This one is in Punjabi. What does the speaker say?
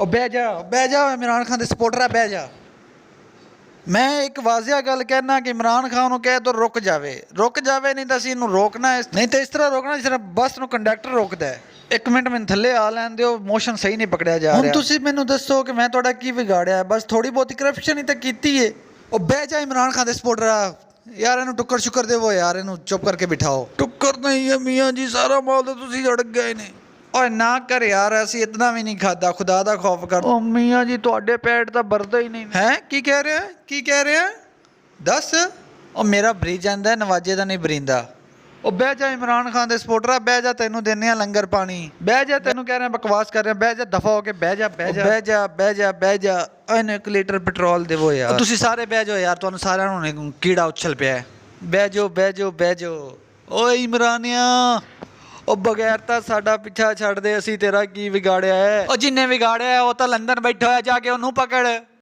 ਉਹ ਬਹਿ ਜਾ ਇਮਰਾਨ ਖਾਨ ਦੇ ਸਪੋਰਟਰ ਆ, ਬਹਿ ਜਾ। ਮੈਂ ਇੱਕ ਵਾਜ਼ਿਆ ਗੱਲ ਕਹਿਣਾ ਕਿ ਇਮਰਾਨ ਖਾਨ ਨੂੰ ਕਹੇ ਤਾਂ ਰੁਕ ਜਾਵੇ ਨਹੀਂ ਤਾਂ ਅਸੀਂ ਇਹਨੂੰ ਰੋਕਣਾ ਹੈ, ਨਹੀਂ ਤਾਂ ਇਸ ਤਰ੍ਹਾਂ ਰੋਕਣਾ ਜਿਸ ਤਰ੍ਹਾਂ ਬੱਸ ਨੂੰ ਕੰਡਕਟਰ ਰੋਕਦਾ ਹੈ। ਇੱਕ ਮਿੰਟ ਮੈਨੂੰ ਥੱਲੇ ਆ ਲੈਣ ਦਿਓ, ਮੋਸ਼ਨ ਸਹੀ ਨਹੀਂ ਪਕੜਿਆ ਜਾ ਰਿਹਾ। ਹੁਣ ਤੁਸੀਂ ਮੈਨੂੰ ਦੱਸੋ ਕਿ ਮੈਂ ਤੁਹਾਡਾ ਕੀ ਵਿਗਾੜਿਆ? ਬਸ ਥੋੜੀ ਬਹੁਤੀ ਕਰਪਸ਼ਨ ਹੀ ਤਾਂ ਕੀਤੀ ਏ। ਉਹ ਬਹਿ ਜਾ ਇਮਰਾਨ ਖਾਨ ਦੇ ਸਪੋਰਟਰ ਆ ਯਾਰ, ਇਹਨੂੰ ਟੁੱਕਰ ਸ਼ੁਕਰ ਦੇਵੋ ਯਾਰ, ਇਹਨੂੰ ਚੁੱਪ ਕਰਕੇ ਬਿਠਾਓ। ਟੁੱਕਰ ਨਹੀਂ ਹੈ ਮੀਆਂ ਜੀ, ਸਾਰਾ ਮਾਲ ਤਾਂ ਤੁਸੀਂ ਅੜਕ ਗਏ ਨੇ। ਓਏ ਨਾ ਕਰ ਯਾਰ, ਅਸੀਂ ਇਤਨਾ ਵੀ ਨਹੀਂ ਖਾਦਾ, ਖੁਦਾ ਦਾ ਖੌਫ ਕਰ। ਓ ਮੀਆਂ ਜੀ ਤੁਹਾਡੇ ਪੇਟ ਤਾਂ ਭਰਦਾ ਹੀ ਨਹੀਂ ਹੈ। ਕੀ ਕਹਿ ਰਿਹਾ ਦੱਸ। ਉਹ ਮੇਰਾ ਬਰੀ ਜਾਂਦਾ ਨਵਾਜੇ ਦਾ ਨਹੀਂ ਬਰੀਂਦਾ। ਉਹ ਬਹਿ ਜਾ ਇਮਰਾਨ ਖਾਨ ਦੇ ਸਪੋਰਟਰ ਆ, ਬਹਿ ਜਾ, ਤੈਨੂੰ ਦਿੰਦੇ ਆ ਲੰਗਰ ਪਾਣੀ। ਬਹਿ ਜਾ, ਤੈਨੂੰ ਕਹਿ ਰਿਹਾ ਬਕਵਾਸ ਕਰ ਰਿਹਾ, ਬਹਿ ਜਾ, ਦਫਾ ਹੋ ਕੇ ਬਹਿ ਜਾ। ਇਹਨੂੰ 1 ਲੀਟਰ ਪੈਟਰੋਲ ਦੇਵੋ ਯਾਰ। ਤੁਸੀਂ ਸਾਰੇ ਬਹਿ ਜਾਓ ਯਾਰ, ਤੁਹਾਨੂੰ ਸਾਰਿਆਂ ਨੂੰ ਕੀੜਾ ਉਛਲ ਪਿਆ। ਬਹਿ ਜਾਓ। ਓਏ ਇਮਰਾਨੀਆ, ਉਹ ਬਗੈਰ ਤਾਂ ਸਾਡਾ ਪਿੱਛਾ ਛੱਡ ਦੇ, ਅਸੀਂ ਤੇਰਾ ਕੀ ਵਿਗਾੜਿਆ ਹੈ? ਉਹ ਜਿੰਨੇ ਵਿਗਾੜਿਆ ਉਹ ਤਾਂ ਲੰਦਨ ਬੈਠਾ ਹੋਇਆ, ਜਾ ਕੇ ਉਹਨੂੰ ਪਕੜ।